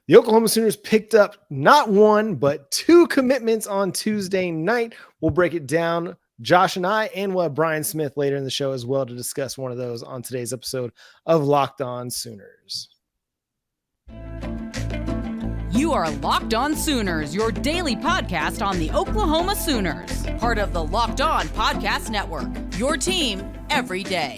The Oklahoma Sooners picked up not one, but two commitments on Tuesday night. We'll break it down, Josh and I, and we'll have Brian Smith later in the show as well to discuss one of those on today's episode of Locked On Sooners. You are Locked On Sooners, your daily podcast on the Oklahoma Sooners, part of the Locked On Podcast Network, your team every day.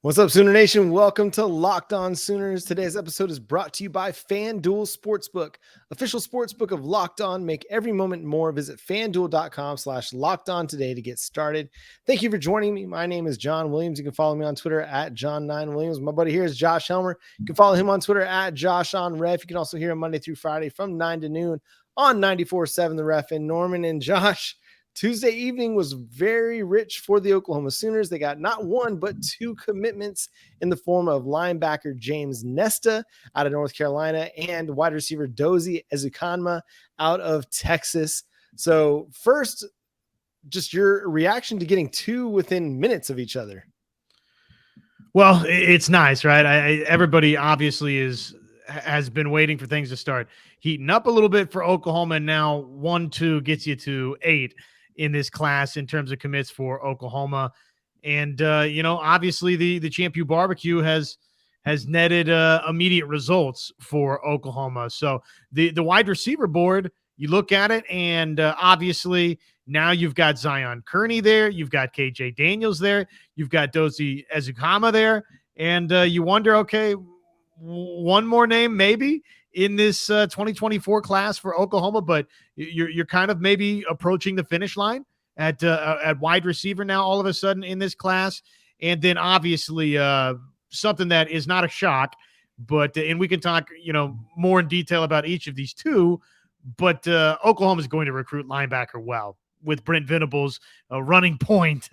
What's up, Sooner Nation? Welcome to Locked On Sooners. Today's episode is brought to you by FanDuel Sportsbook, official sportsbook of Locked On. Make every moment more. Visit FanDuel.com/LockedOn today to get started. Thank you for joining me. My name is John Williams. You can follow me on Twitter at John9Williams. My buddy here is Josh Helmer. You can follow him on Twitter at JoshOnRef. You can also hear him Monday through Friday from 9 to noon on 94.7 The Ref in Norman. And Josh, Tuesday evening was very rich for the Oklahoma Sooners. They got not one, but two commitments in the form of linebacker James Nesta out of North Carolina and wide receiver Dozie Ezukanma out of Texas. So first, just your reaction to getting two within minutes of each other. Well, it's nice, right? Everybody obviously has been waiting for things to start heating up a little bit for Oklahoma. And now 1-2 gets you to 8 in this class in terms of commits for Oklahoma. And, obviously the Champion Barbecue has netted immediate results for Oklahoma. So the wide receiver board, you look at it, and obviously now you've got Zion Kearney there. You've got KJ Daniels there. You've got Dozie Ezukanma there. And you wonder, okay, one more name maybe in this 2024 class for Oklahoma, but you're kind of maybe approaching the finish line at wide receiver now all of a sudden in this class. And then obviously something that is not a shock, but and we can talk more in detail about each of these two, but Oklahoma is going to recruit linebacker well, with Brent Venables running point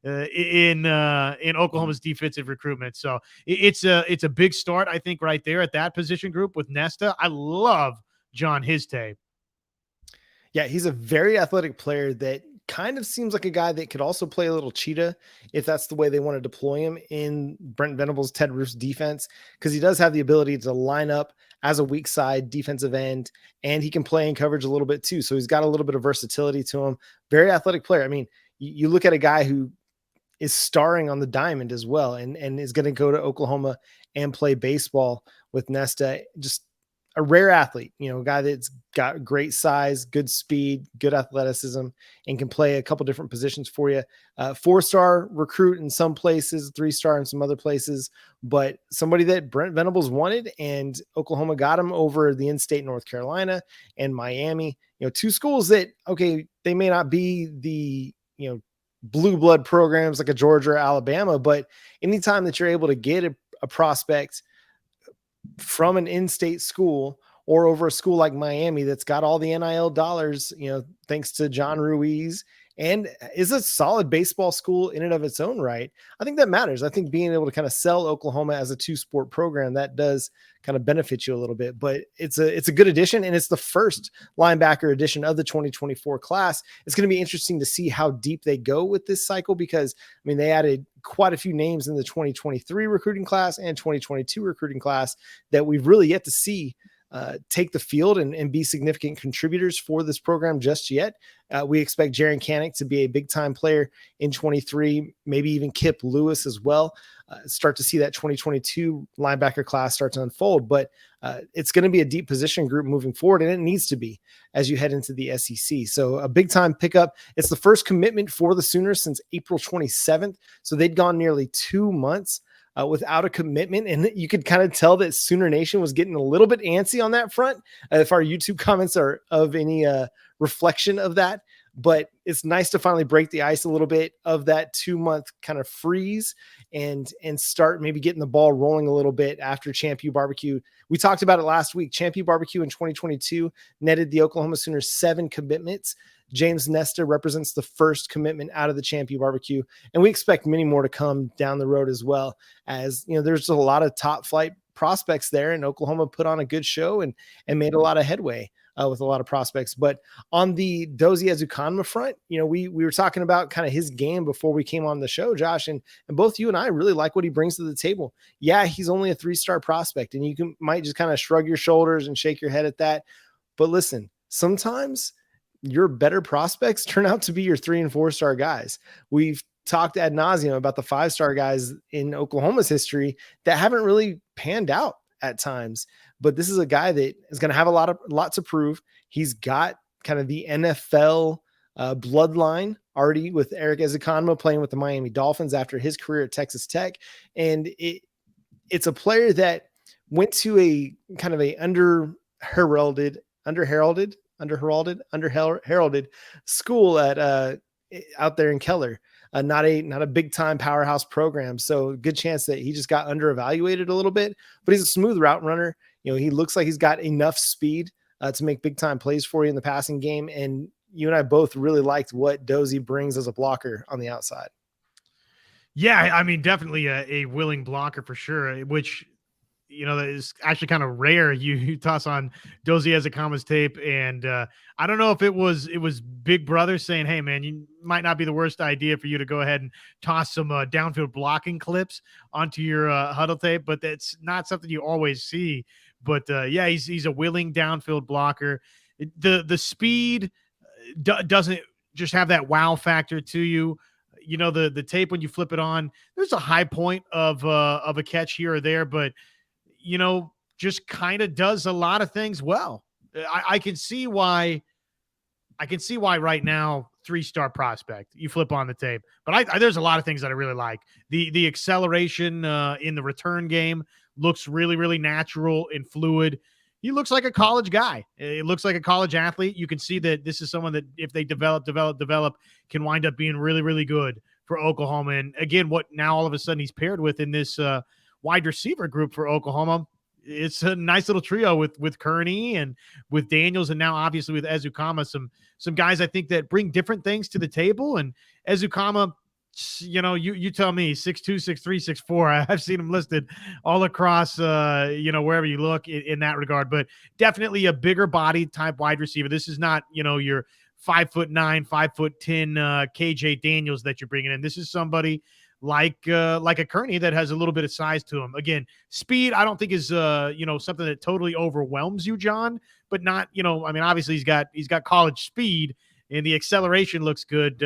in Oklahoma's defensive recruitment. So it's a big start, I think, right there at that position group with Nesta. I love John Histay. Yeah, he's a very athletic player that kind of seems like a guy that could also play a little cheetah if that's the way they want to deploy him in Brent Venables' Ted Roof's defense, because he does have the ability to line up as a weak side defensive end, and he can play in coverage a little bit too. So he's got a little bit of versatility to him. Very athletic player. I mean, you look at a guy who is starring on the diamond as well and is going to go to Oklahoma and play baseball with Nesta. Just a rare athlete, a guy that's got great size, good speed, good athleticism, and can play a couple different positions for you. 4-star recruit in some places, 3-star in some other places, but somebody that Brent Venables wanted, and Oklahoma got him over the in-state North Carolina and Miami. Two schools that, okay, they may not be the, blue blood programs like a Georgia or Alabama, but anytime that you're able to get a prospect from an in-state school or over a school like Miami that's got all the NIL dollars, thanks to John Ruiz, and is a solid baseball school in and of its own right, I think that matters. I think being able to kind of sell Oklahoma as a 2-sport program, that does kind of benefit you a little bit, but it's a good addition, and it's the first linebacker edition of the 2024 class. It's going to be interesting to see how deep they go with this cycle, because they added quite a few names in the 2023 recruiting class and 2022 recruiting class that we've really yet to see take the field and be significant contributors for this program just yet. We expect Jaren Kanak to be a big time player in 23, maybe even Kip Lewis as well. Start to see that 2022 linebacker class start to unfold, but it's going to be a deep position group moving forward, and it needs to be as you head into the SEC. So a big time pickup. It's the first commitment for the Sooners since April 27th. So they'd gone nearly 2 months without a commitment. And you could kind of tell that Sooner Nation was getting a little bit antsy on that front. If our YouTube comments are of any reflection of that, but it's nice to finally break the ice a little bit of that 2-month kind of freeze and start maybe getting the ball rolling a little bit after Champion Barbecue. We talked about it last week. Champion Barbecue in 2022 netted the Oklahoma Sooners 7 commitments. James Nesta represents the first commitment out of the Champion Barbecue, and we expect many more to come down the road as well. As there's a lot of top flight prospects there, and Oklahoma put on a good show and made a lot of headway with a lot of prospects. But on the Dozie Ezukanma front, we were talking about kind of his game before we came on the show, Josh, and both you and I really like what he brings to the table. Yeah, he's only a 3-star prospect, and you might just kind of shrug your shoulders and shake your head at that. But listen, sometimes your better prospects turn out to be your 3 and 4-star guys. We've talked ad nauseum about the 5-star guys in Oklahoma's history that haven't really panned out at times. But this is a guy that is going to have a lot to prove. He's got kind of the NFL bloodline already with Eric Ezukanma playing with the Miami Dolphins after his career at Texas Tech. And it's a player that went to a kind of a under-heralded school at out there in Keller. Not a big time powerhouse program. So good chance that he just got under evaluated a little bit, but he's a smooth route runner. He looks like he's got enough speed to make big time plays for you in the passing game. And you and I both really liked what Dozie brings as a blocker on the outside. Yeah. I mean, definitely a willing blocker for sure, which, that is actually kind of rare. You toss on Dozie Ezukanma's tape, and I don't know if it was Big Brother saying, "Hey, man, you might not be the worst idea for you to go ahead and toss some downfield blocking clips onto your huddle tape," but that's not something you always see. But yeah, he's a willing downfield blocker. The speed doesn't just have that wow factor to you. The tape, when you flip it on, there's a high point of a catch here or there, but just kind of does a lot of things well. I can see why right now 3-star prospect. You flip on the tape, but there's a lot of things that I really like. The acceleration in the return game looks really, really natural and fluid. He looks like a college guy. It looks like a college athlete. You can see that this is someone that, if they develop, can wind up being really, really good for Oklahoma. And again, what now all of a sudden he's paired with in this wide receiver group for Oklahoma, it's a nice little trio with Kearney and with Daniels, and now obviously with Ezukanma, some guys I think that bring different things to the table. And Ezukanma, you tell me, 6'2", 6'3", 6'4". I've seen him listed all across, wherever you look in that regard, but definitely a bigger body type wide receiver. This is not, your 5'9", 5'10", KJ Daniels that you're bringing in. This is somebody like a Kearney that has a little bit of size to him. Again, speed, I don't think is, something that totally overwhelms you, John, but not, obviously he's got college speed and the acceleration looks good.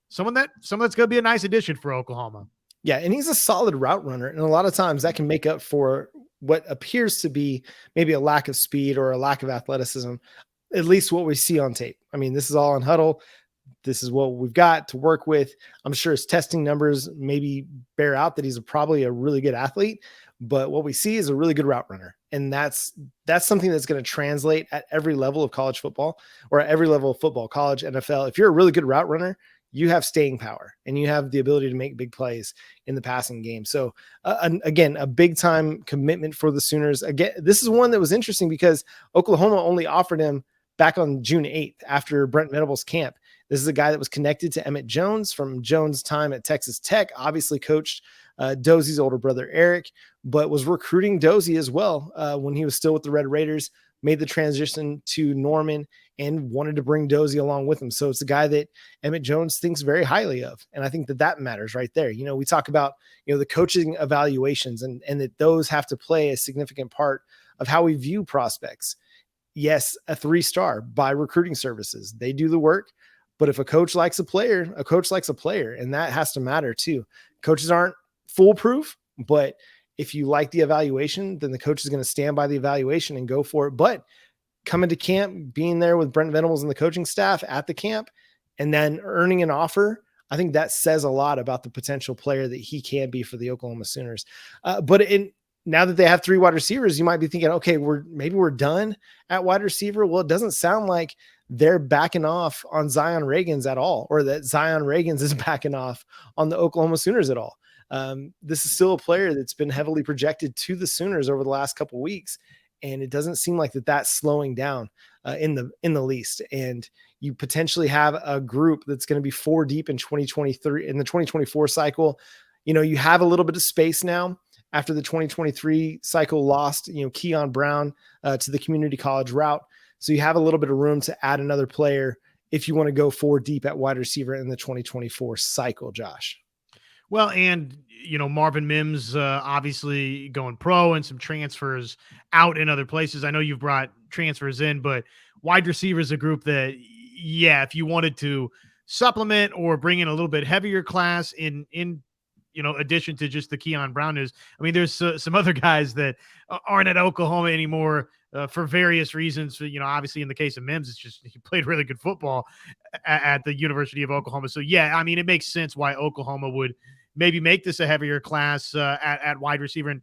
Someone that's going to be a nice addition for Oklahoma. Yeah. And he's a solid route runner. And a lot of times that can make up for what appears to be maybe a lack of speed or a lack of athleticism, at least what we see on tape. I mean, this is all on Huddle. This is what we've got to work with. I'm sure his testing numbers maybe bear out that he's probably a really good athlete, but what we see is a really good route runner. And that's something that's going to translate at every level of college football, or at every level of football, college, NFL. If you're a really good route runner, you have staying power and you have the ability to make big plays in the passing game. So again, a big time commitment for the Sooners. Again, this is one that was interesting because Oklahoma only offered him back on June 8th after Brent Venables' camp. This is a guy that was connected to Emmett Jones from Jones' time at Texas Tech, obviously coached Dozie's older brother, Eric, but was recruiting Dozie as well when he was still with the Red Raiders, made the transition to Norman and wanted to bring Dozie along with him. So it's a guy that Emmett Jones thinks very highly of. And I think that matters right there. We talk about, the coaching evaluations and that those have to play a significant part of how we view prospects. Yes, a 3-star by recruiting services. They do the work. But if a coach likes a player, and that has to matter too. Coaches aren't foolproof, but if you like the evaluation, then the coach is going to stand by the evaluation and go for it. But coming to camp, being there with Brent Venables and the coaching staff at the camp, and then earning an offer, I think that says a lot about the potential player that he can be for the Oklahoma Sooners. Now that they have 3 wide receivers, you might be thinking, okay, we're done at wide receiver. Well, it doesn't sound like they're backing off on Zion Reagans at all, or that Zion Reagans is backing off on the Oklahoma Sooners at all. This is still a player that's been heavily projected to the Sooners over the last couple of weeks, and it doesn't seem like that's slowing down in the least. And you potentially have a group that's going to be 4 deep in 2023 in the 2024 cycle. You have a little bit of space now after the 2023 cycle lost, Keon Brown to the community college route. So you have a little bit of room to add another player if you want to go 4 deep at wide receiver in the 2024 cycle, Josh. Well, and, Marvin Mims obviously going pro and some transfers out in other places. I know you've brought transfers in, but wide receiver is a group that, if you wanted to supplement or bring in a little bit heavier class in addition to just the Keon Brown news. I mean, there's some other guys that aren't at Oklahoma anymore for various reasons. Obviously in the case of Mims, it's just he played really good football at the University of Oklahoma. So, I mean, it makes sense why Oklahoma would maybe make this a heavier class at wide receiver. And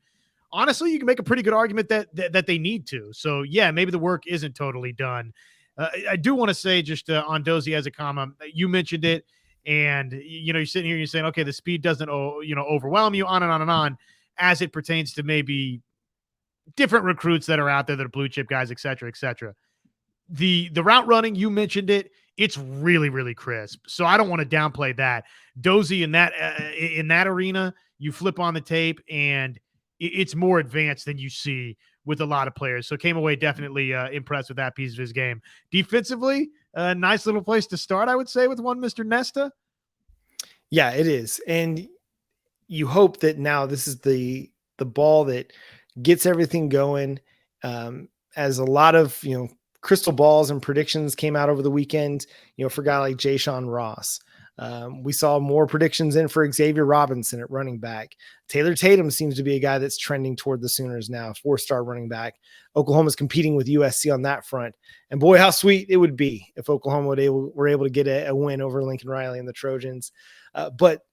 honestly, you can make a pretty good argument that they need to. So, maybe the work isn't totally done. I do want to say just on Dozie Ezukanma, you mentioned it. And, you're sitting here and you're saying, okay, the speed doesn't, overwhelm you, on and on and on, as it pertains to maybe different recruits that are out there that are blue chip guys, et cetera, et cetera. The route running, you mentioned it. It's really, really crisp. So I don't want to downplay that. Dozie in that arena, you flip on the tape and it's more advanced than you see with a lot of players. So came away definitely impressed with that piece of his game. Defensively, a nice little place to start, I would say, with one Mr. Nesta. Yeah, it is. And you hope that now this is the ball that gets everything going. As a lot of, crystal balls and predictions came out over the weekend, for a guy like Jayshon Ross. We saw more predictions in for Xavier Robinson at running back. Taylor Tatum seems to be a guy that's trending toward the Sooners now, 4-star running back. Oklahoma's competing with USC on that front. And boy, how sweet it would be if Oklahoma were able to get a win over Lincoln Riley and the Trojans. But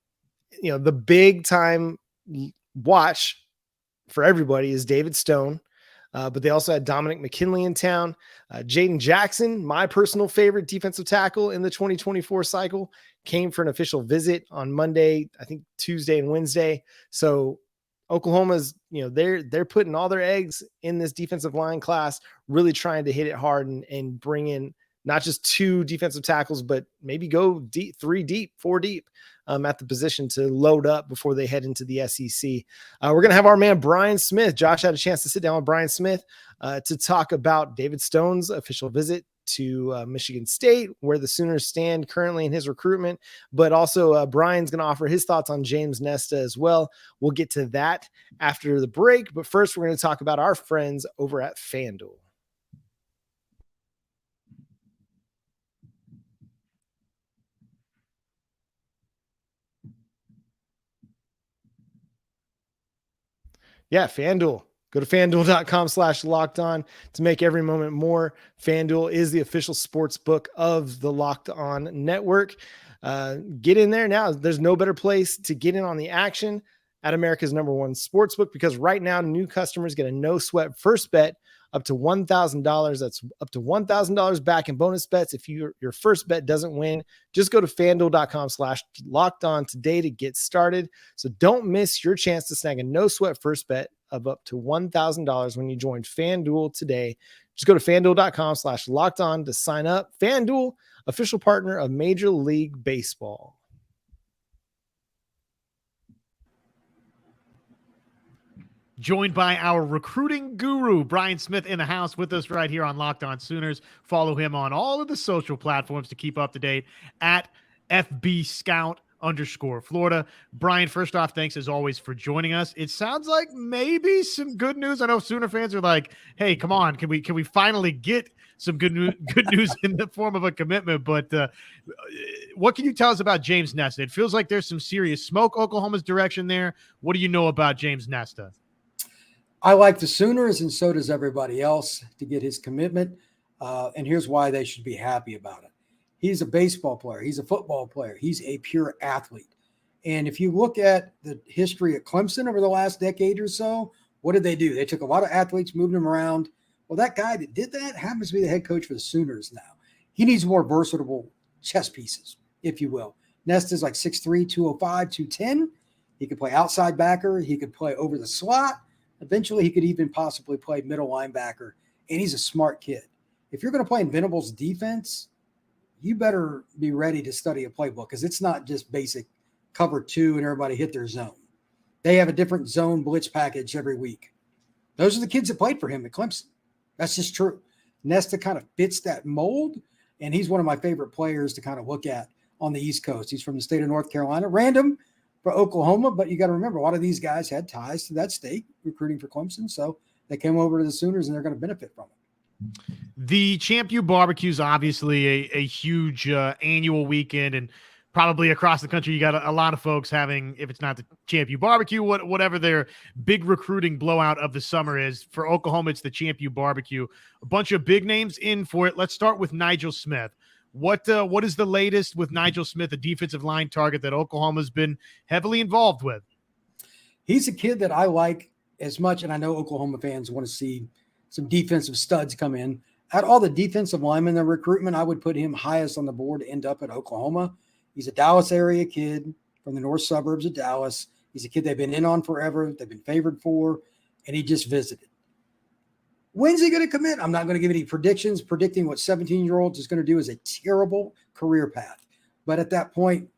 the big time watch for everybody is David Stone. But they also had Dominic McKinley in town. Jaden Jackson, my personal favorite defensive tackle in the 2024 cycle, came for an official visit on Monday, I think Tuesday and Wednesday. So Oklahoma's, they're putting all their eggs in this defensive line class, really trying to hit it hard and bring in not just 2 defensive tackles, but maybe go deep, 3 deep, 4 deep at the position to load up before they head into the SEC. We're going to have our man Brian Smith. Josh had a chance to sit down with Brian Smith to talk about David Stone's official visit to Michigan State, where the Sooners stand currently in his recruitment, but also Brian's going to offer his thoughts on James Nesta as well. We'll get to that after the break, but first we're going to talk about our friends over at FanDuel. Yeah, FanDuel. Go to FanDuel.com/lockedon to make every moment more. FanDuel is the official sports book of the Locked On Network. Get in there now. There's no better place to get in on the action at America's #1 sports book, because right now new customers get a no sweat first bet up to $1,000. That's up to $1,000 back in bonus bets. If your first bet doesn't win, just go to FanDuel.com/lockedon today to get started. So don't miss your chance to snag a no sweat first bet of up to $1,000 when you join FanDuel today. Just go to FanDuel.com/lockedon to sign up. FanDuel, official partner of Major League Baseball. Joined by our recruiting guru, Brian Smith, in the house with us right here on Locked On Sooners. Follow him on all of the social platforms to keep up to date at FBScout_Florida. Brian, first off, thanks as always for joining us. It sounds like maybe some good news. I know Sooner fans are like, hey, come on, can we finally get some good news in the form of a commitment? But what can you tell us about James Nesta? It feels like there's some serious smoke Oklahoma's direction there. What do you know about James Nesta? I like the Sooners, and so does everybody else, to get his commitment. And here's why they should be happy about it. He's a baseball player. He's a football player. He's a pure athlete. And if you look at the history at Clemson over the last decade or so, what did they do? They took a lot of athletes, moved them around. Well, that guy that did that happens to be the head coach for the Sooners now. He needs more versatile chess pieces, if you will. Nesta's like 6'3", 205, 210. He could play outside backer. He could play over the slot. Eventually, he could even possibly play middle linebacker, and he's a smart kid. If you're going to play in Venables' defense, you better be ready to study a playbook, because it's not just basic cover 2 and everybody hit their zone. They have a different zone blitz package every week. Those are the kids that played for him at Clemson. That's just true. Nesta kind of fits that mold, and he's one of my favorite players to kind of look at on the East Coast. He's from the state of North Carolina. Random for Oklahoma, but you got to remember, a lot of these guys had ties to that state recruiting for Clemson, so they came over to the Sooners, and they're going to benefit from it. The Champ U barbecue is obviously a huge annual weekend, and probably across the country, you got a lot of folks having, if it's not the Champ U barbecue, whatever their big recruiting blowout of the summer is. For Oklahoma, it's the Champ U barbecue. A bunch of big names in for it. Let's start with Nigel Smith. What is the latest with Nigel Smith, a defensive line target that Oklahoma's been heavily involved with? He's a kid that I like as much, and I know Oklahoma fans want to see some defensive studs come in. Out of all the defensive linemen in recruitment, I would put him highest on the board to end up at Oklahoma. He's a Dallas area kid from the north suburbs of Dallas. He's a kid they've been in on forever. They've been favored for, and he just visited. When's he going to commit? I'm not going to give any predictions. Predicting what 17-year-olds is going to do is a terrible career path. But at that point,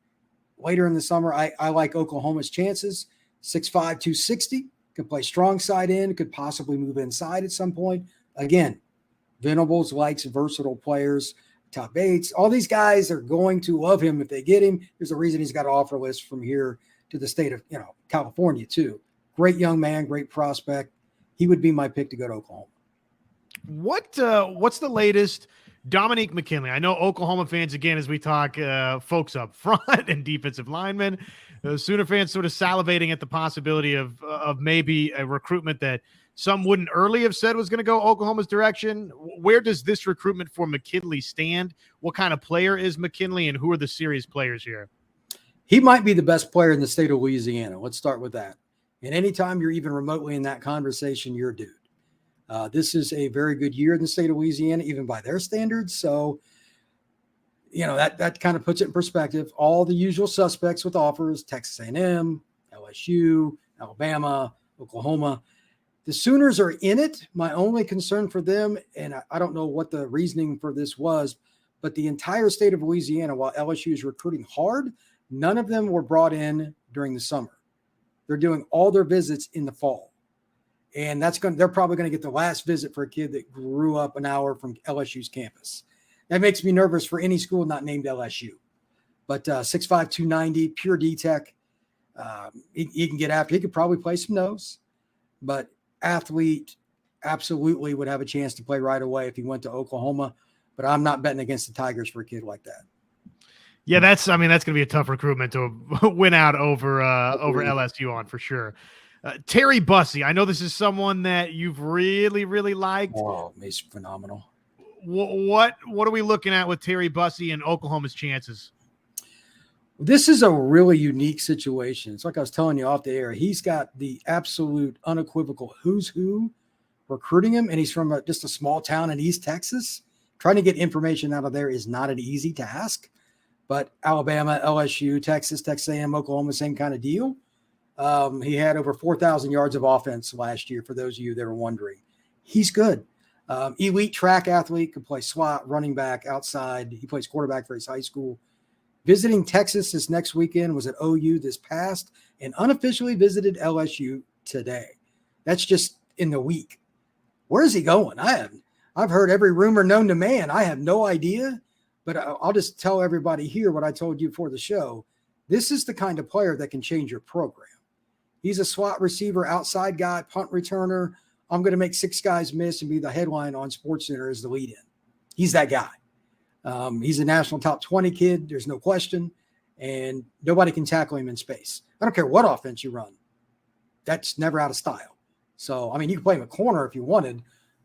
later in the summer, I like Oklahoma's chances. 6'5", 260, could play strong side in, could possibly move inside at some point. Again, Venables likes versatile players. Top Bates, all these guys are going to love him if they get him. There's a reason he's got an offer list from here to the state of California too. Great young man, great prospect. He would be my pick to go to Oklahoma. What's the latest? Dominique McKinley. I know Oklahoma fans, again, as we talk, folks up front and defensive linemen, Sooner fans sort of salivating at the possibility of maybe a recruitment that some wouldn't early have said was going to go Oklahoma's direction. Where does this recruitment for McKinley stand? What kind of player is McKinley, and who are the serious players here? He might be the best player in the state of Louisiana. Let's start with that. And anytime you're even remotely in that conversation, you're a dude. This is a very good year in the state of Louisiana, even by their standards. So, that kind of puts it in perspective. All the usual suspects with offers: Texas A&M, LSU, Alabama, Oklahoma. The Sooners are in it. My only concern for them, and I don't know what the reasoning for this was, but the entire state of Louisiana, while LSU is recruiting hard, none of them were brought in during the summer. They're doing all their visits in the fall. And they're probably going to get the last visit for a kid that grew up an hour from LSU's campus. That makes me nervous for any school not named LSU. But 6'5", 290, pure D-Tech. He can get after. He could probably play some nose. But athlete, absolutely would have a chance to play right away if he went to Oklahoma. But I'm not betting against the Tigers for a kid like that. Yeah, that's going to be a tough recruitment to win out over LSU on, for sure. Terry Bussey, I know this is someone that you've really, really liked. Oh, he's phenomenal. What are we looking at with Terry Bussey and Oklahoma's chances? This is a really unique situation. It's like I was telling you off the air. He's got the absolute unequivocal who's who recruiting him, and he's from just a small town in East Texas. Trying to get information out of there is not an easy task, but Alabama, LSU, Texas, Texas A&M, Oklahoma, same kind of deal. He had over 4,000 yards of offense last year, for those of you that are wondering. He's good. Elite track athlete, could play slot, running back, outside. He plays quarterback for his high school. Visiting Texas this next weekend, was at OU this past, and unofficially visited LSU today. That's just in the week. Where is he going? I've heard every rumor known to man. I have no idea, but I'll just tell everybody here what I told you before the show. This is the kind of player that can change your program. He's a slot receiver, outside guy, punt returner. I'm going to make 6 guys miss and be the headline on SportsCenter as the lead-in. He's that guy. He's a national top 20 kid. There's no question. And nobody can tackle him in space. I don't care what offense you run. That's never out of style. So, you can play him a corner if you wanted,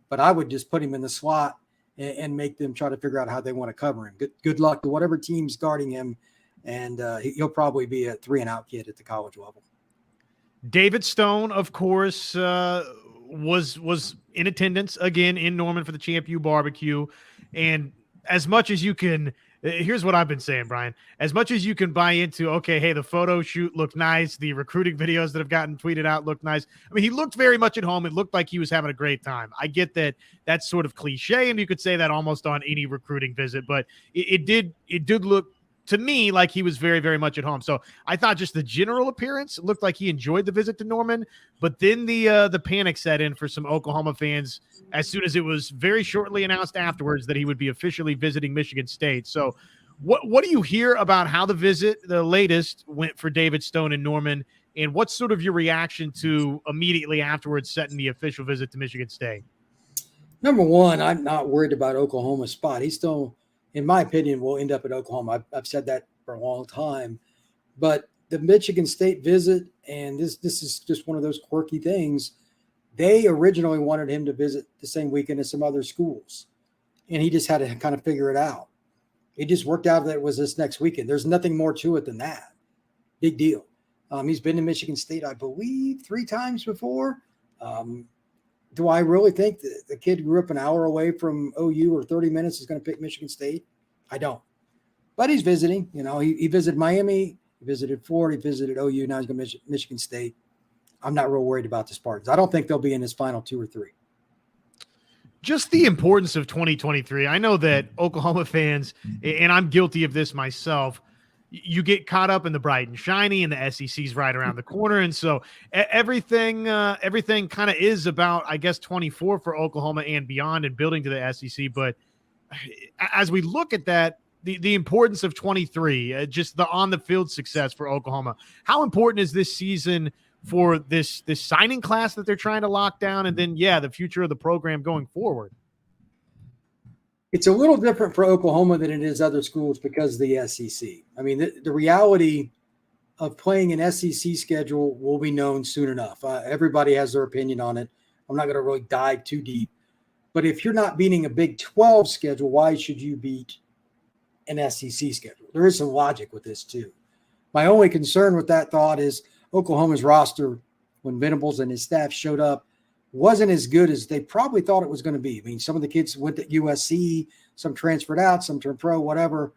but I would just put him in the slot and make them try to figure out how they want to cover him. Good luck to whatever team's guarding him. And he'll probably be a 3-and-out kid at the college level. David Stone, of course, was in attendance again in Norman for the Champ U barbecue. And as much as you can, here's what I've been saying, Brian, as much as you can buy into, okay, hey, the photo shoot looked nice. The recruiting videos that have gotten tweeted out look nice. He looked very much at home. It looked like he was having a great time. I get that that's sort of cliche, and you could say that almost on any recruiting visit, but it did look to me like he was very, very much at home. So I thought just the general appearance looked like he enjoyed the visit to Norman, but then the panic set in for some Oklahoma fans as soon as it was very shortly announced afterwards that he would be officially visiting Michigan State. So what do you hear about how the latest went for David Stone and Norman, and what's sort of your reaction to immediately afterwards setting the official visit to Michigan State? Number one, I'm not worried about Oklahoma's spot. He still, in my opinion, will end up at Oklahoma. I've said that for a long time. But the Michigan State visit, and this is just one of those quirky things, they originally wanted him to visit the same weekend as some other schools. And he just had to kind of figure it out. It just worked out that it was this next weekend. There's nothing more to it than that. Big deal. He's been to Michigan State, I believe, 3 times before. Do I really think that the kid who grew up an hour away from OU or 30 minutes is going to pick Michigan State? I don't. But he's visiting. You know, he visited Miami, he visited Florida, he visited OU, now he's going to Michigan State. I'm not real worried about the Spartans. I don't think they'll be in his final 2 or 3. Just the importance of 2023. I know that Oklahoma fans, and I'm guilty of this myself, you get caught up in the bright and shiny, and the SEC's right around the corner. And so everything kind of is about, I guess, 24 for Oklahoma and beyond and building to the SEC. But as we look at that, the importance of 23, just the on-the-field success for Oklahoma, how important is this season for this signing class that they're trying to lock down, and then, the future of the program going forward? It's a little different for Oklahoma than it is other schools because of the SEC. I mean, the reality of playing an SEC schedule will be known soon enough. Everybody has their opinion on it. I'm not going to really dive too deep. But if you're not beating a Big 12 schedule, why should you beat an SEC schedule? There is some logic with this too. My only concern with that thought is Oklahoma's roster, when Venables and his staff showed up, wasn't as good as they probably thought it was going to be. I mean, some of the kids went to USC, some transferred out, some turned pro, whatever.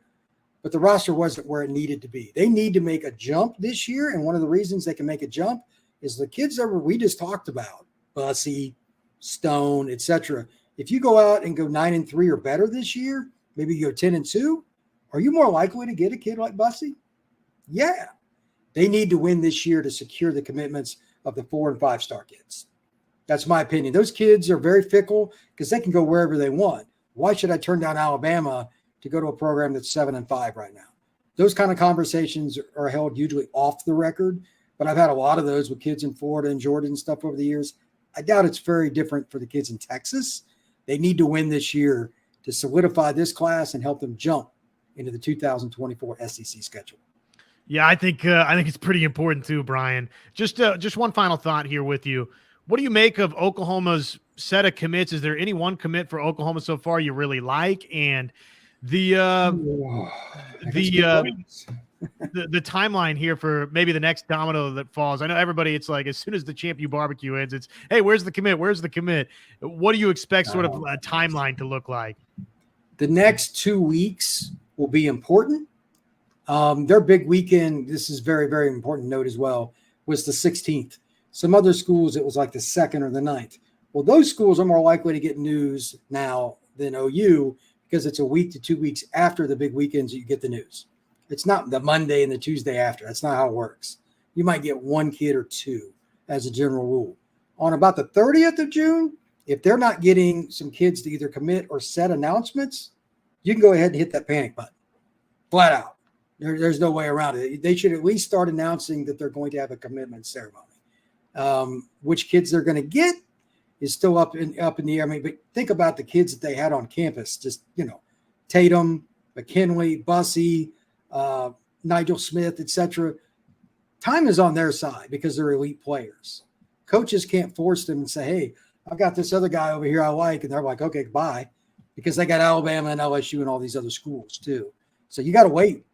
But the roster wasn't where it needed to be. They need to make a jump this year, and one of the reasons they can make a jump is the kids that we just talked about, Bussey, Stone, etc. If you go out and go 9-3 or better this year, maybe you go 10-2, are you more likely to get a kid like Bussey? Yeah. They need to win this year to secure the commitments of the 4- and 5-star kids. That's my opinion. Those kids are very fickle because they can go wherever they want. Why should I turn down Alabama to go to a program that's 7-5 right now? Those kind of conversations are held usually off the record, but I've had a lot of those with kids in Florida and Georgia and stuff over the years. I doubt it's very different for the kids in Texas. They need to win this year to solidify this class and help them jump into the 2024 SEC schedule. Yeah, I think it's pretty important too, Brian. Just one final thought here with you. What do you make of Oklahoma's set of commits? Is there any one commit for Oklahoma so far you really like? And the timeline here for maybe the next domino that falls. I know everybody, it's like as soon as the Champion Barbecue ends, it's, hey, where's the commit? Where's the commit? What do you expect sort of a timeline to look like? The next 2 weeks will be important. Their big weekend, this is very, very important note as well, was the 16th. Some other schools, it was like the 2nd or the 9th. Well, those schools are more likely to get news now than OU because it's a week to 2 weeks after the big weekends that you get the news. It's not the Monday and the Tuesday after. That's not how it works. You might get 1 kid or 2 as a general rule. On about the 30th of June, if they're not getting some kids to either commit or set announcements, you can go ahead and hit that panic button. Flat out. There's no way around it. They should at least start announcing that they're going to have a commitment ceremony. Which kids they're going to get is still up in the air. I mean, but think about the kids that they had on campus. Just, Tatum, McKinley, Bussey, Nigel Smith, etc. Time is on their side because they're elite players. Coaches can't force them and say, hey, I've got this other guy over here I like. And they're like, okay, bye. Because they got Alabama and LSU and all these other schools too. So you got to wait.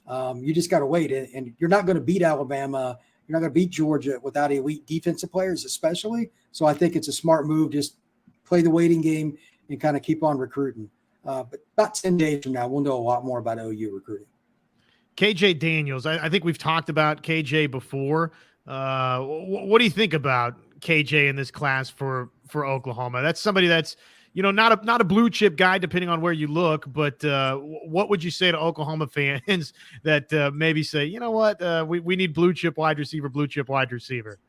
You just got to wait. And you're not going to beat Alabama. You're not going to beat Georgia without elite defensive players, especially. So I think it's a smart move. Just play the waiting game and kind of keep on recruiting. But about 10 days from now, we'll know a lot more about OU recruiting. KJ Daniels, I think we've talked about KJ before. What do you think about KJ in this class for Oklahoma? That's somebody that's, not a blue chip guy, depending on where you look, but what would you say to Oklahoma fans that maybe say, you know what, we need blue chip wide receiver?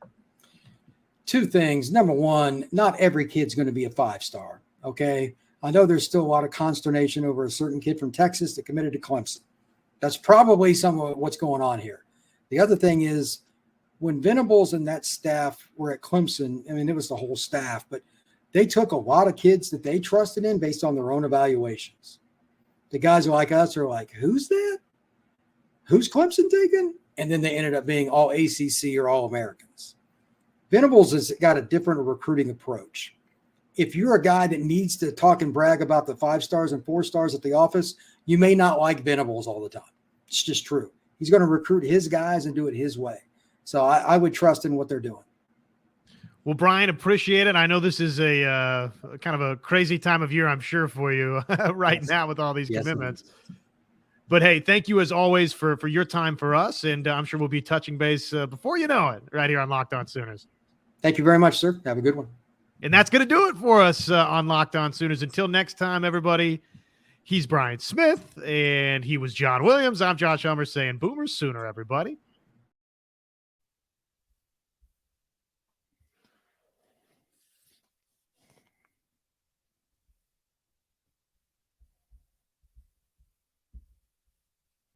Two things. Number one, not every kid's going to be a 5-star. Okay. I know there's still a lot of consternation over a certain kid from Texas that committed to Clemson. That's probably some of what's going on here. The other thing is when Venables and that staff were at Clemson, I mean, it was the whole staff, but they took a lot of kids that they trusted in based on their own evaluations. The guys like us are like, who's that? Who's Clemson taking? And then they ended up being all ACC or all Americans. Venables has got a different recruiting approach. If you're a guy that needs to talk and brag about the 5 stars and 4 stars at the office, you may not like Venables all the time. It's just true. He's going to recruit his guys and do it his way. So I would trust in what they're doing. Well, Brian, appreciate it. I know this is a kind of a crazy time of year, I'm sure, for you right now with all these commitments. But hey, thank you as always for your time for us. And I'm sure we'll be touching base before you know it right here on Locked On Sooners. Thank you very much, sir. Have a good one. And that's going to do it for us on Locked On Sooners. Until next time, everybody, he's Brian Smith, and he was John Williams. I'm Josh Helmer saying Boomer Sooner, everybody.